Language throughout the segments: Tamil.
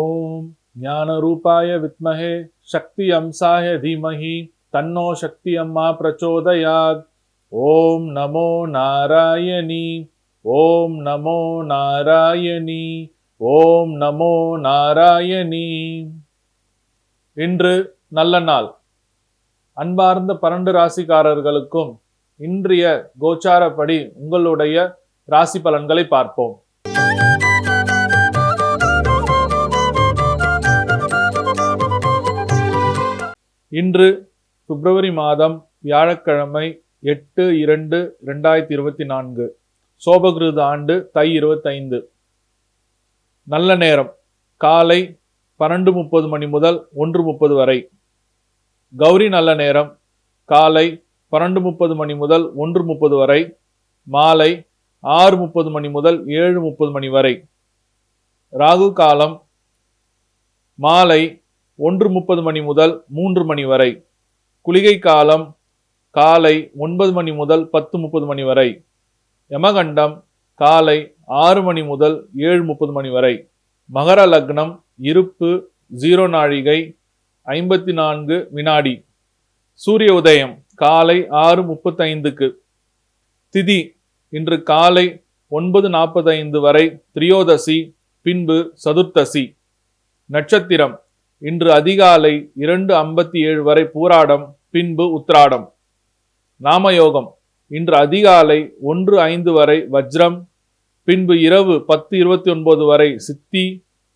ஓம் ஞான ரூபாய வித்மஹே சக்தி அம்சாய தீமஹி தன்னோ சக்தி அம்மா பிரச்சோதயாத். ஓம் நமோ நாராயணி, ஓம் நமோ நாராயணி, ஓம் நமோ நாராயணி. இன்று நல்ல நாள். அன்பார்ந்த 12 ராசிக்காரர்களுக்கும் இன்றைய கோச்சாரப்படி உங்களுடைய ராசி பலன்களை பார்ப்போம். இன்று பிப்ரவரி மாதம் வியாழக்கிழமை 8/2/2024, சோபகிருத ஆண்டு தை 25. நல்ல நேரம் காலை 12:30 மணி முதல் 1:30 வரை. கௌரி நல்ல நேரம் காலை 12:30 மணி முதல் 1:30 வரை, மாலை 6:30 மணி முதல் 7:30 மணி வரை. ராகு காலம் மாலை 1:30 மணி முதல் 3 மணி வரை. குளிகை காலம் காலை 9 மணி முதல் 10:30 மணி வரை. யமகண்டம் காலை 6 மணி முதல் 7:30 மணி வரை. மகர லக்னம் இருப்பு 0 நாழிகை 54 வினாடி. சூரிய உதயம் காலை 6:35. திதி இன்று காலை 9:45 வரை திரியோதசி, பின்பு சதுர்த்தசி. நட்சத்திரம் இன்று அதிகாலை 2:57 வரை பூராடம், பின்பு உத்திராடம். நாமயோகம் இன்று அதிகாலை 1:05 வரை வஜ்ரம், பின்பு இரவு 10:29 வரை சித்தி,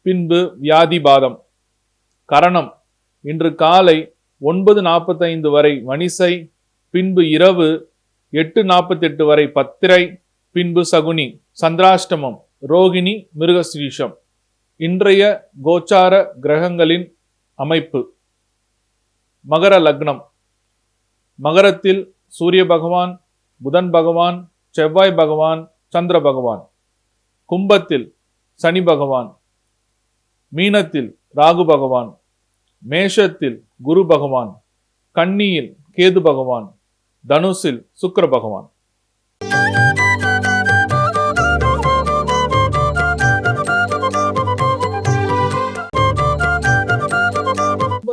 பின்பு வியாதிபாதம். கரணம் இன்று காலை 9:45 வரை மணிசை, பின்பு இரவு 8:48 வரை பத்திரை, பின்பு சகுனி. சந்திராஷ்டமம் ரோகிணி மிருகஸ்ரீஷம். இன்றைய கோச்சார கிரகங்களின் அமைப்பு. மகர லக்னம். மகரத்தில் சூரிய பகவான், புதன் பகவான், செவ்வாய் பகவான், சந்திர பகவான். கும்பத்தில் சனி பகவான். மீனத்தில் ராகு பகவான். மேஷத்தில் குரு பகவான். கன்னியில் கேது பகவான். தனுசில் சுக்கிர பகவான்.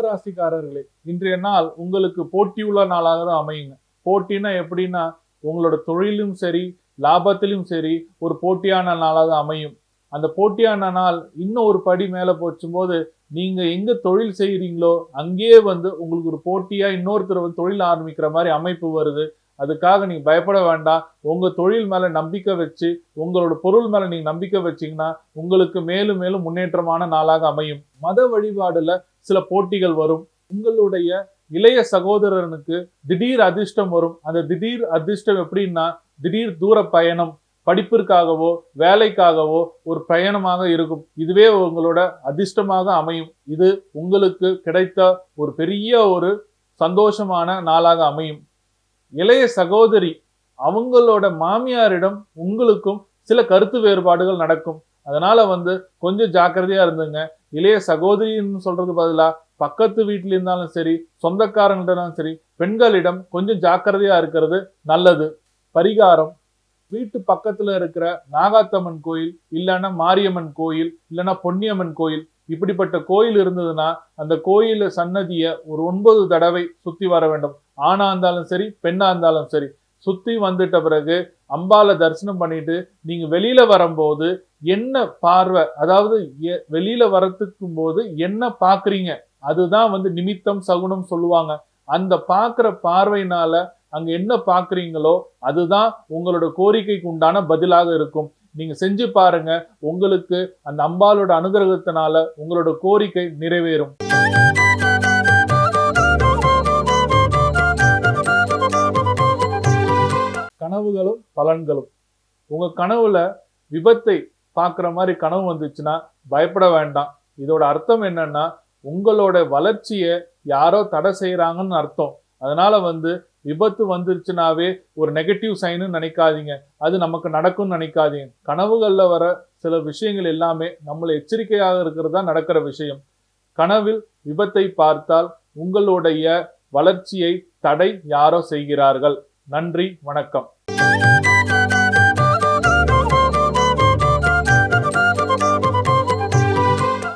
ராசிக்காரர்களே, இன்றைய நாள் உங்களுக்கு போட்டியுள்ள நாளாக தான் அமையுங்க. போட்டினா எப்படின்னா, உங்களோட தொழிலும் சரி லாபத்திலும் சரி ஒரு போட்டியான நாளாக அமையும். அந்த போட்டியான நாள் இன்னும் ஒரு படி மேல போச்சும்போது, நீங்க எங்க தொழில் செய்யறீங்களோ அங்கேயே உங்களுக்கு ஒரு போட்டியா இன்னொருத்தர் தொழில் ஆரம்பிக்கிற மாதிரி அமைப்பு வருது. அதுக்காக நீங்க பயப்பட வேண்டாம். உங்க தொழில் மேல நம்பிக்கை வச்சு, உங்களோட பொருள் மேல நீங்க நம்பிக்கை வச்சீங்கன்னா உங்களுக்கு மேலும் மேலும் முன்னேற்றமான நாளாக அமையும். மத வழிபாடுல சில போட்டிகள் வரும். உங்களுடைய இளைய சகோதரனுக்கு திடீர் அதிர்ஷ்டம் வரும். அந்த திடீர் அதிர்ஷ்டம் எப்படின்னா, திடீர் தூர பயணம், படிப்பிற்காகவோ வேலைக்காகவோ ஒரு பயணமாக இருக்கும். இதுவே உங்களோட அதிர்ஷ்டமாக அமையும். இது உங்களுக்கு கிடைத்த ஒரு பெரிய ஒரு சந்தோஷமான நாளாக அமையும். இளைய சகோதரி அவங்களோட மாமியாரிடம் உங்களுக்கும் சில கருத்து வேறுபாடுகள் நடக்கும். அதனால கொஞ்சம் ஜாக்கிரதையா இருந்துங்க. இளைய சகோதரின்னு சொல்றது பதிலா பக்கத்து வீட்டில் இருந்தாலும் சரி, சொந்தக்காரங்களிடம் சரி, பெண்களிடம் கொஞ்சம் ஜாக்கிரதையா இருக்கிறது நல்லது. பரிகாரம்: வீட்டு பக்கத்துல இருக்கிற நாகாத்தம்மன் கோயில், இல்லைன்னா மாரியம்மன் கோயில், இல்லைன்னா பொன்னியம்மன் கோயில், இப்படிப்பட்ட கோயில் இருந்ததுன்னா அந்த கோயில் சன்னதிய ஒரு 9 தடவை சுத்தி வர வேண்டும். ஆணா இருந்தாலும் சரி, பெண்ணா இருந்தாலும் சரி. சுத்தி வந்துட்ட பிறகு அம்பால தரிசனம் பண்ணிட்டு நீங்க வெளியில வரும்போது என்ன பார்வை, அதாவது வெளியில வரத்துக்கும் போது என்ன பாக்குறீங்க, அதுதான் நிமித்தம் சகுனம் சொல்லுவாங்க. அந்த பாக்குற பார்வையினால அங்க என்ன பாக்குறீங்களோ அதுதான் உங்களோட கோரிக்கைக்கு உண்டான பதிலாக இருக்கும். நீங்க செஞ்சு பாருங்க. உங்களுக்கு அந்த அம்பாலோட அனுகிரகத்தினால உங்களோட கோரிக்கை நிறைவேறும். கனவுகளும் பலன்களும். உங்க கனவுல விபத்தை பார்க்குற மாதிரி கனவு வந்துச்சுன்னா பயப்பட வேண்டாம். இதோட அர்த்தம் என்னன்னா, உங்களோட வளர்ச்சியை யாரோ தடை செய்யறாங்கன்னு அர்த்தம். அதனால விபத்து வந்துருச்சுனாவே ஒரு நெகட்டிவ் சைன்னு நினைக்காதீங்க. அது நமக்கு நடக்கும்னு நினைக்காதீங்க. கனவுகள்ல வர சில விஷயங்கள் எல்லாமே நம்மளை எச்சரிக்கையாக இருக்கிறதா நடக்கிற விஷயம். கனவில் விபத்தை பார்த்தால் உங்களுடைய வளர்ச்சியை தடை யாரோ செய்கிறார்கள். நன்றி, வணக்கம்.